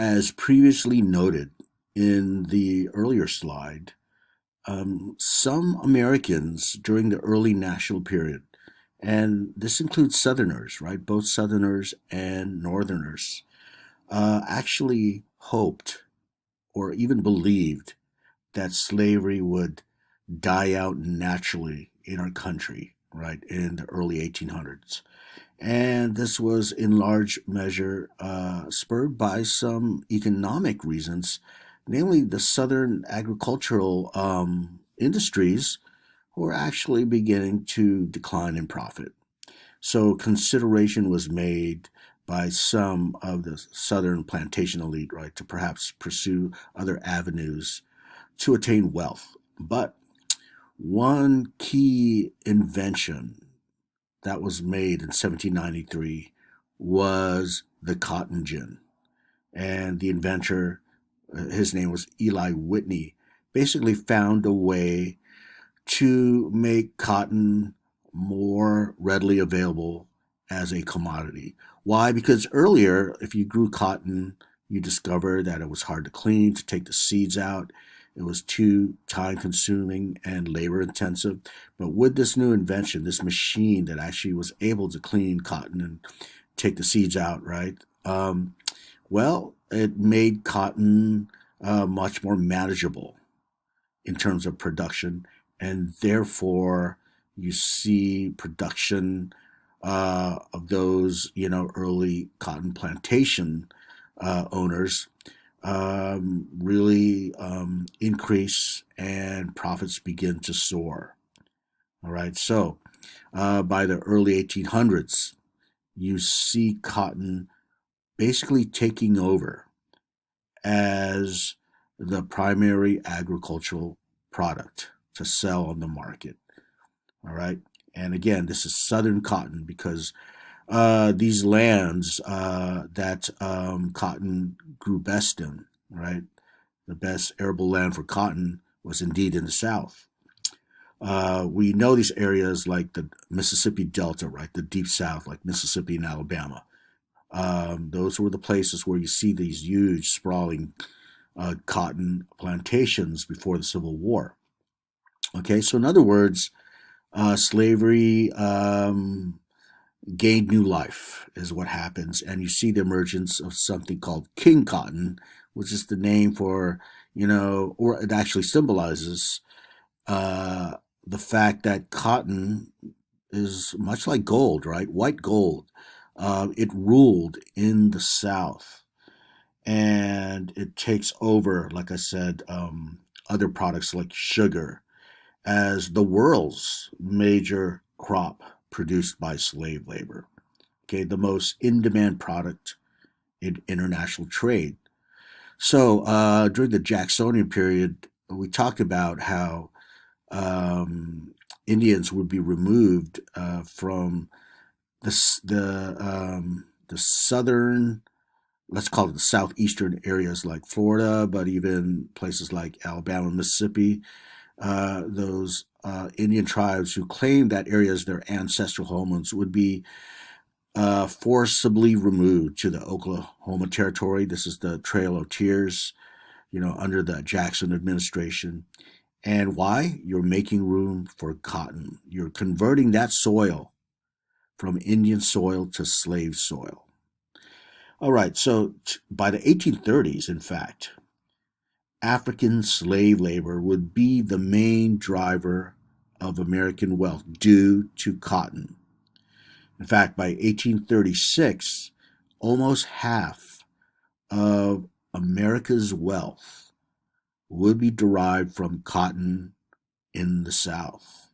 As previously noted in the earlier slide, some Americans during the early national period, and this includes Southerners, right? Both Southerners and Northerners, actually hoped or even believed that slavery would die out naturally in our country, right, in the early 1800s. And this was in large measure spurred by some economic reasons, namely the southern agricultural industries who were actually beginning to decline in profit. So consideration was made by some of the southern plantation elite, right, to perhaps pursue other avenues to attain wealth. But one key invention that was made in 1793 was the cotton gin. And the inventor, his name was Eli Whitney, basically found a way to make cotton more readily available as a commodity. Why? Because earlier, if you grew cotton, you discovered that it was hard to clean, to take the seeds out. It was too time consuming and labor intensive. But with this new invention, this machine that actually was able to clean cotton and take the seeds out, right? Well, it made cotton much more manageable in terms of production, and therefore you see production of those early cotton plantation owners really increase and profits begin to soar. All right, so by the early 1800s, you see cotton basically taking over as the primary agricultural product to sell on the market. All right. And again, this is southern cotton because these lands that cotton grew best in, right? The best arable land for cotton was indeed in the South. We know these areas like the Mississippi Delta, right? The deep South, like Mississippi and Alabama. Those were the places where you see these huge, sprawling cotton plantations before the Civil War. Okay, so in other words, slavery gained new life, is what happens, and you see the emergence of something called king cotton, which is the name for, or it actually symbolizes uh, the fact that cotton is much like gold, right? White gold. It ruled in the South and it takes over, like I said, other products like sugar as the world's major crop produced by slave labor. Okay, the most in demand product in international trade. So during the Jacksonian period, we talked about how Indians would be removed from the southern, let's call it the southeastern areas like Florida, but even places like Alabama, Mississippi, those Indian tribes who claimed that area as their ancestral homelands would be forcibly removed to the Oklahoma Territory. This is the Trail of Tears, under the Jackson administration. And why? You're making room for cotton. You're converting that soil from Indian soil to slave soil. All right, so by the 1830s, in fact, African slave labor would be the main driver of American wealth due to cotton. In fact, by 1836, almost half of America's wealth would be derived from cotton in the South.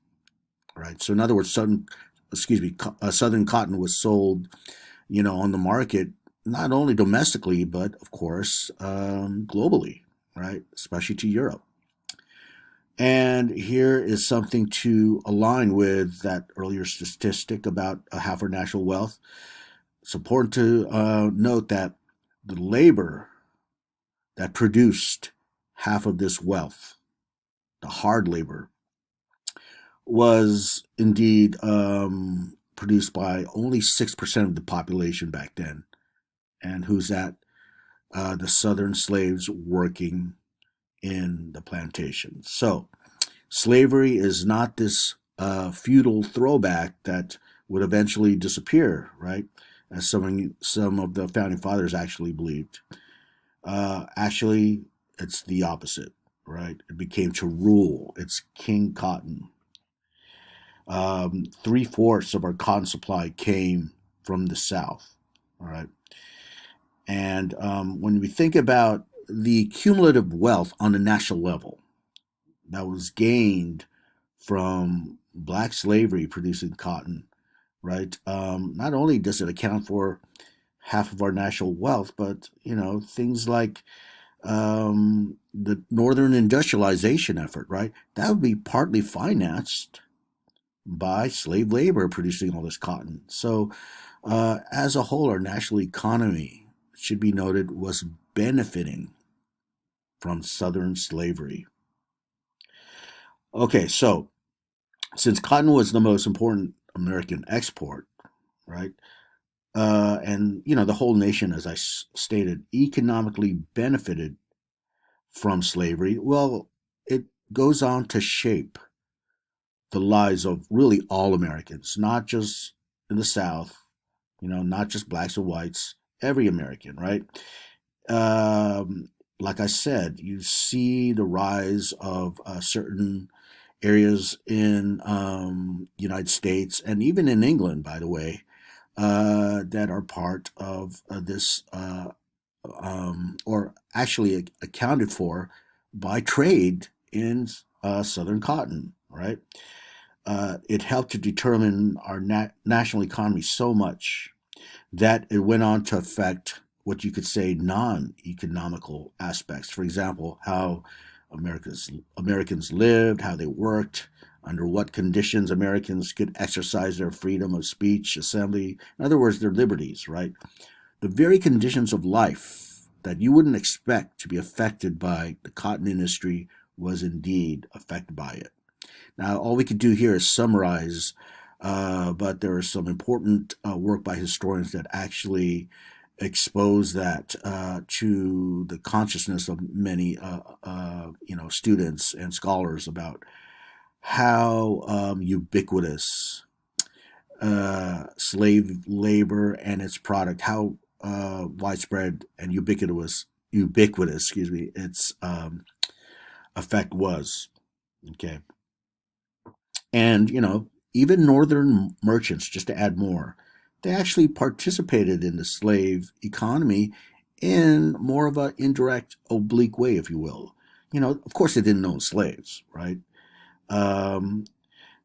Right. So, in other words, southern cotton was sold, on the market not only domestically but, of course, globally. Right, especially to Europe. And here is something to align with that earlier statistic about half our national wealth. It's important to note that the labor that produced half of this wealth, the hard labor, was indeed produced by only 6% of the population back then. And who's that? the southern slaves working in the plantation. So, slavery is not this feudal throwback that would eventually disappear, right? As some of the founding fathers actually believed. Actually, it's the opposite, right? It became to rule. It's King Cotton. Three-fourths of our cotton supply came from the South, all right? And when we think about the cumulative wealth on a national level that was gained from black slavery producing cotton, right? Not only does it account for half of our national wealth, but things like the northern industrialization effort, right? That would be partly financed by slave labor producing all this cotton. So, as a whole, our national economy, should be noted, was benefiting from Southern slavery. Okay, so since cotton was the most important American export, right? And the whole nation, as I stated, economically benefited from slavery. Well, it goes on to shape the lives of really all Americans, not just in the South, not just blacks and whites, every American, right? Um, like I said, you see the rise of certain areas in United States and even in England, by the way, that are part of this, or actually accounted for by trade in Southern cotton, right? It helped to determine our national economy so much that it went on to affect what you could say non-economical aspects. For example, how Americans lived, how they worked, under what conditions Americans could exercise their freedom of speech, assembly, in other words, their liberties, right? The very conditions of life that you wouldn't expect to be affected by the cotton industry was indeed affected by it. Now, all we could do here is summarize, but there is some important work by historians that actually expose that to the consciousness of many, students and scholars about how ubiquitous slave labor and its product, how widespread and ubiquitous, excuse me, its effect was. Okay. And, even northern merchants, just to add more, they actually participated in the slave economy in more of an indirect, oblique way, if you will. Of course, they didn't own slaves, right? Um,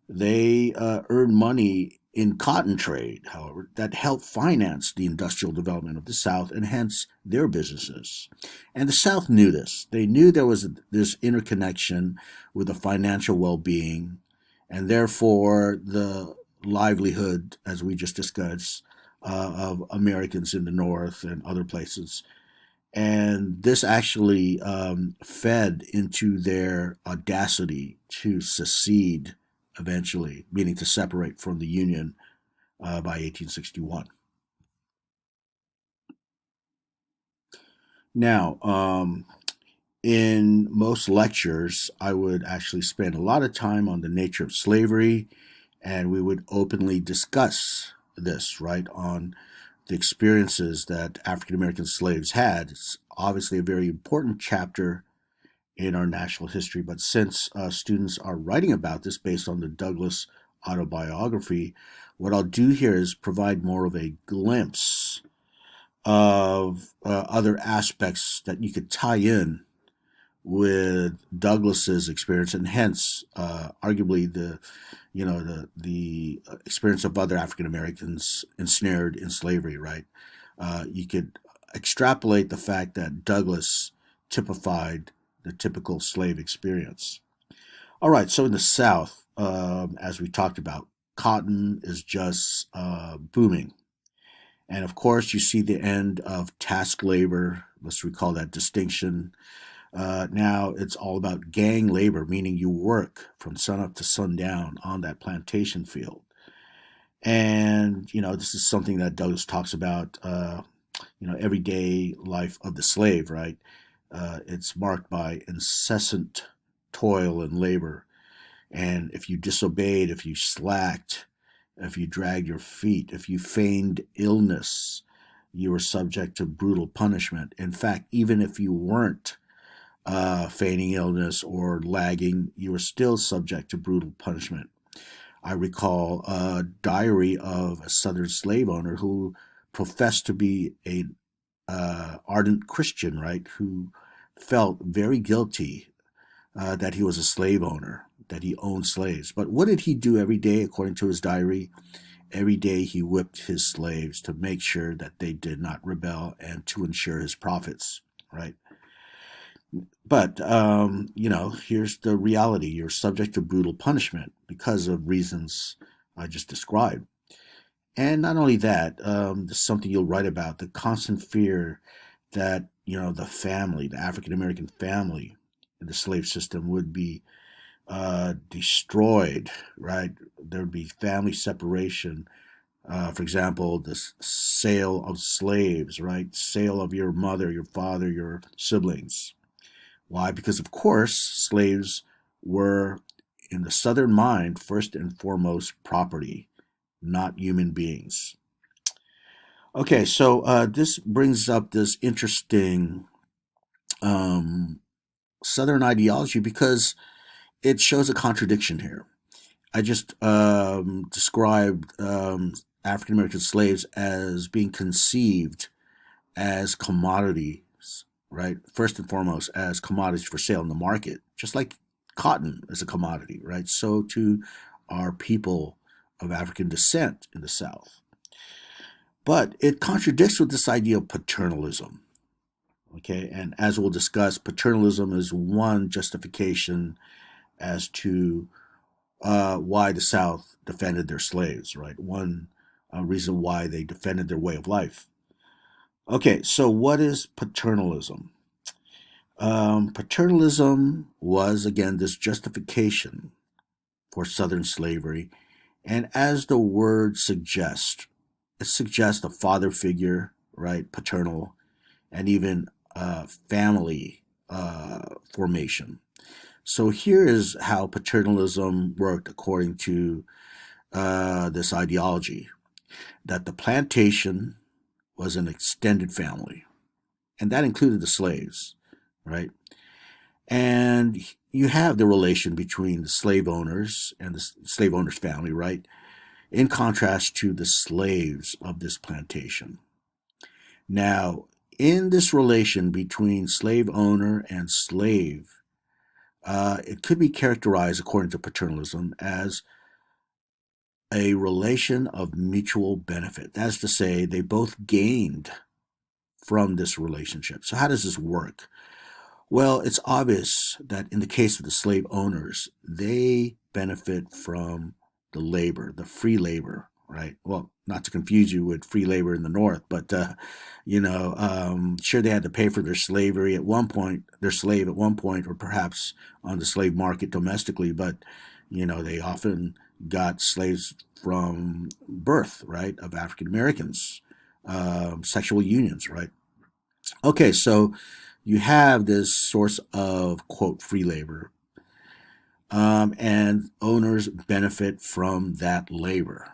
they earned money in cotton trade, however, that helped finance the industrial development of the South and hence their businesses. And the South knew this. They knew there was this interconnection with the financial well being and therefore the livelihood, as we just discussed, of Americans in the North and other places. And this actually fed into their audacity to secede eventually, meaning to separate from the Union by 1861. Now, in most lectures, I would actually spend a lot of time on the nature of slavery, and we would openly discuss this, right, on the experiences that African American slaves had. It's obviously a very important chapter in our national history, but since students are writing about this based on the Douglass autobiography, what I'll do here is provide more of a glimpse of other aspects that you could tie in with Douglass's experience, and hence, arguably the experience of other African Americans ensnared in slavery. Right? You could extrapolate the fact that Douglass typified the typical slave experience. All right. So in the South, as we talked about, cotton is just booming. And of course, you see the end of task labor. Let's recall that distinction. Now it's all about gang labor, meaning you work from sunup to sundown on that plantation field. And, this is something that Douglas talks about, everyday life of the slave, right? It's marked by incessant toil and labor. And if you disobeyed, if you slacked, if you dragged your feet, if you feigned illness, you were subject to brutal punishment. In fact, even if you weren't feigning illness or lagging, you were still subject to brutal punishment. I recall a diary of a Southern slave owner who professed to be a ardent Christian, right? Who felt very guilty that he was a slave owner, that he owned slaves. But what did he do every day, according to his diary? Every day he whipped his slaves to make sure that they did not rebel and to ensure his profits, right? But, here's the reality. You're subject to brutal punishment because of reasons I just described. And not only that, this is something you'll write about, the constant fear that, the family, the African American family in the slave system would be destroyed, right? There would be family separation. For example, the sale of slaves, right? Sale of your mother, your father, your siblings. Why? Because, of course, slaves were, in the Southern mind, first and foremost property, not human beings. Okay, so this brings up this interesting um, Southern ideology because it shows a contradiction here. I just described African American slaves as being conceived as commodities, right? First and foremost, as commodities for sale in the market, just like cotton is a commodity, right? So too are people of African descent in the South. But it contradicts with this idea of paternalism, okay? And as we'll discuss, paternalism is one justification as to why the South defended their slaves, right? One reason why they defended their way of life. Okay, so what is paternalism? Paternalism was, again, this justification for Southern slavery. And as the word suggests, it suggests a father figure, right? Paternal, and even family formation. So here is how paternalism worked according to this ideology, that the plantation was an extended family, and that included the slaves, right? And you have the relation between the slave owners and the slave owners' family, right? In contrast to the slaves of this plantation. Now, in this relation between slave owner and slave, it could be characterized, according to paternalism, as a relation of mutual benefit. That is to say, they both gained from this relationship. So, how does this work? Well, it's obvious that in the case of the slave owners, they benefit from the labor, the free labor, right? Well, not to confuse you with free labor in the North, but sure they had to pay for their slavery at one point, their slave at one point, or perhaps on the slave market domestically, but they often got slaves from birth, right, of African Americans, sexual unions, right? Okay, so you have this source of quote free labor, and owners benefit from that labor.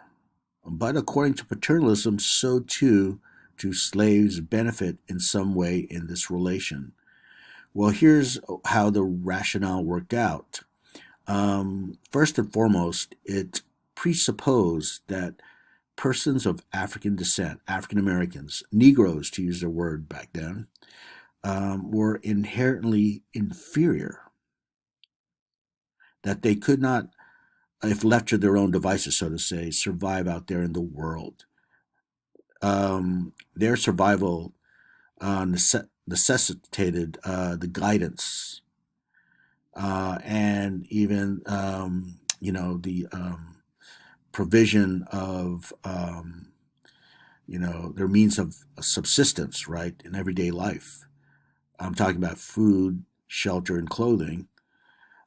But according to paternalism, so too do slaves benefit in some way in this relation. Well, here's how the rationale worked out. First and foremost, it presupposed that persons of African descent, African Americans, Negroes to use their word back then, were inherently inferior, that they could not, if left to their own devices, so to say, survive out there in the world. Their survival necessitated the guidance and even, the provision of, their means of subsistence, right, in everyday life. I'm talking about food, shelter, and clothing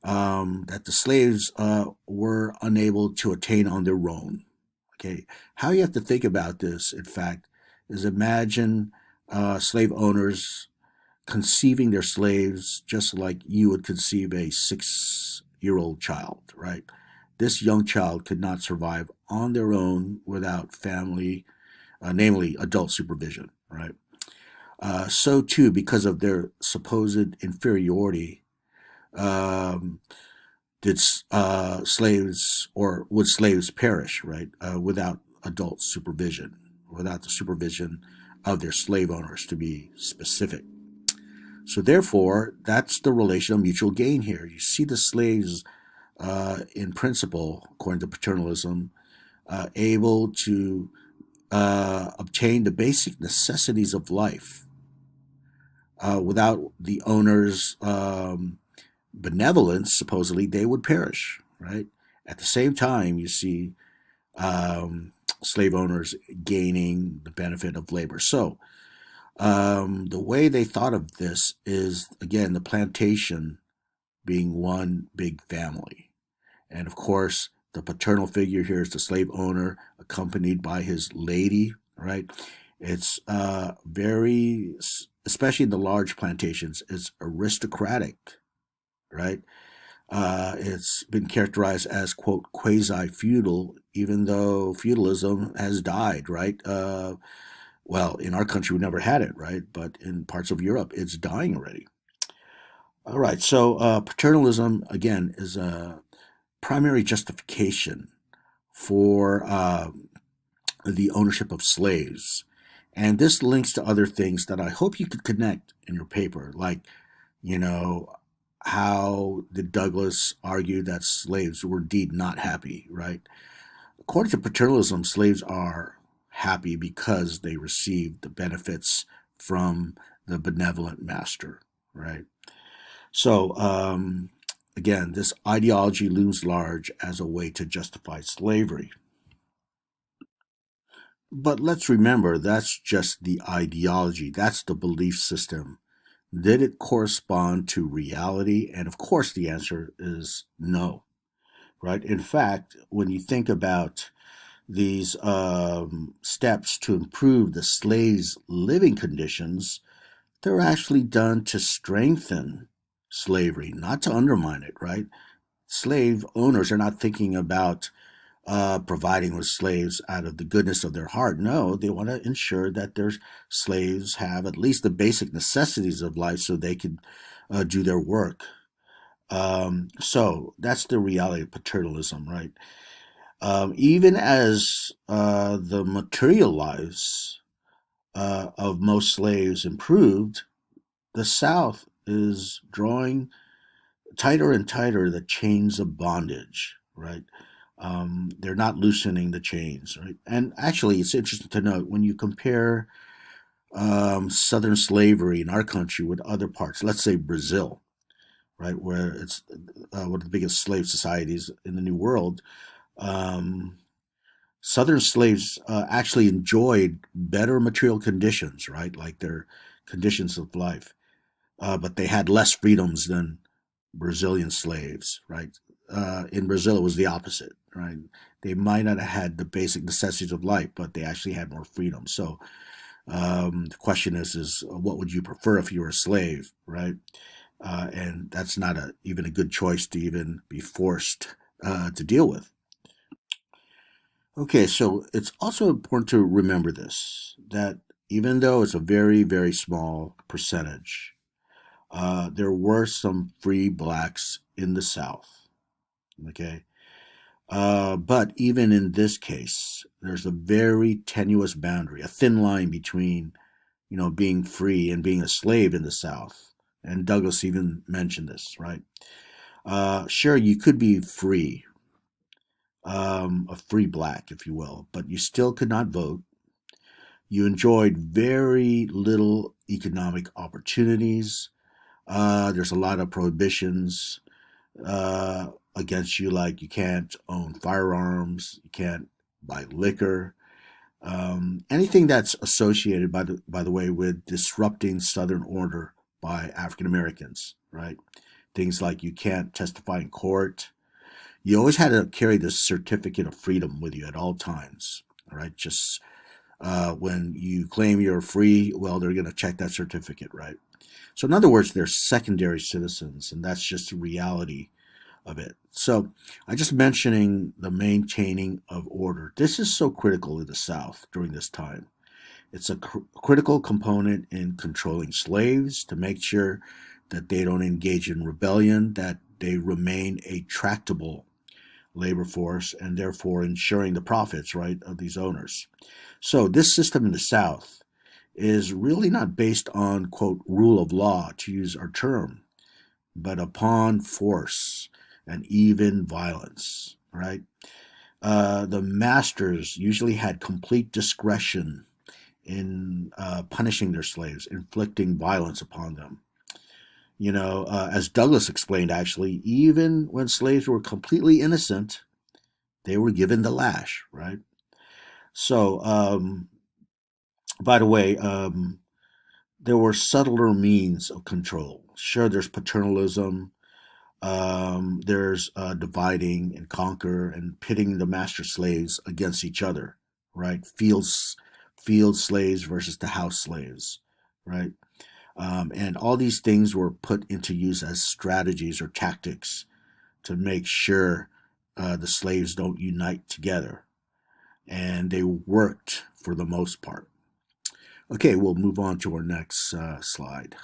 that the slaves were unable to attain on their own. Okay, how you have to think about this, in fact, is imagine slave owners conceiving their slaves just like you would conceive a 6-year old child, right? This young child could not survive on their own without family, namely adult supervision, right? So too, because of their supposed inferiority, um, did slaves or would slaves perish, right, without adult supervision, without the supervision of their slave owners, to be specific. So therefore, that's the relation of mutual gain here. You see the slaves, in principle, according to paternalism, able to obtain the basic necessities of life without the owner's benevolence. Supposedly, they would perish. Right. At the same time, you see um, slave owners gaining the benefit of labor. So the way they thought of this is, again, the plantation being one big family. And of course, the paternal figure here is the slave owner accompanied by his lady, right? It's very, especially in the large plantations, it's aristocratic, right? It's been characterized as, quote, quasi feudal, even though feudalism has died, right? Well, in our country, we never had it, right? But in parts of Europe, it's dying already. All right, so paternalism, again, is a primary justification for the ownership of slaves. And this links to other things that I hope you could connect in your paper, like, you know, how did Douglas argue that slaves were indeed not happy, right? According to paternalism, slaves are happy because they receive the benefits from the benevolent master, right? So, again, this ideology looms large as a way to justify slavery. But let's remember that's just the ideology, that's the belief system. Did it correspond to reality? And of course, the answer is no, right? In fact, when you think about these steps to improve the slaves' living conditions, they're actually done to strengthen slavery, not to undermine it, right? Slave owners are not thinking about providing with slaves out of the goodness of their heart. No, they want to ensure that their slaves have at least the basic necessities of life so they can do their work. So that's the reality of paternalism, right? Even as the material lives of most slaves improved, the South is drawing tighter and tighter the chains of bondage, right? They're not loosening the chains, right? And actually, it's interesting to note when you compare Southern slavery in our country with other parts, let's say Brazil, right, where it's one of the biggest slave societies in the New World. Um, Southern slaves actually enjoyed better material conditions, right, like their conditions of life, but they had less freedoms than Brazilian slaves, right? In Brazil, it was the opposite, right? They might not have had the basic necessities of life, but they actually had more freedom. So the question is what would you prefer if you were a slave, right? And that's not even a good choice to even be forced to deal with. Okay, so it's also important to remember this that even though it's a very, very small percentage, there were some free blacks in the South. Okay. But even in this case, there's a very tenuous boundary, a thin line between, being free and being a slave in the South. And Douglas even mentioned this, right? Sure, you could be free, a free black, if you will, but you still could not vote. You enjoyed very little economic opportunities. There's a lot of prohibitions against you, like you can't own firearms, you can't buy liquor, anything that's associated, by the way, with disrupting Southern order by African Americans, right? Things like you can't testify in court. You always had to carry this certificate of freedom with you at all times, all right? Just When you claim you're free, well, they're going to check that certificate, right? So, in other words, they're secondary citizens, and that's just the reality of it. So, I just mentioning the maintaining of order. This is so critical in the South during this time. It's a critical component in controlling slaves to make sure that they don't engage in rebellion, that they remain a tractable labor force, and therefore ensuring the profits, right, of these owners. So, this system in the South is really not based on, quote, rule of law, to use our term, but upon force and even violence, right? The masters usually had complete discretion in punishing their slaves, inflicting violence upon them. As Douglas explained, actually, even when slaves were completely innocent, they were given the lash, right? So, by the way, there were subtler means of control. Sure, there's paternalism, there's dividing and conquer and pitting the master slaves against each other, right? Field slaves versus the house slaves, right? And all these things were put into use as strategies or tactics to make sure the slaves don't unite together. And they worked for the most part. Okay, we'll move on to our next slide.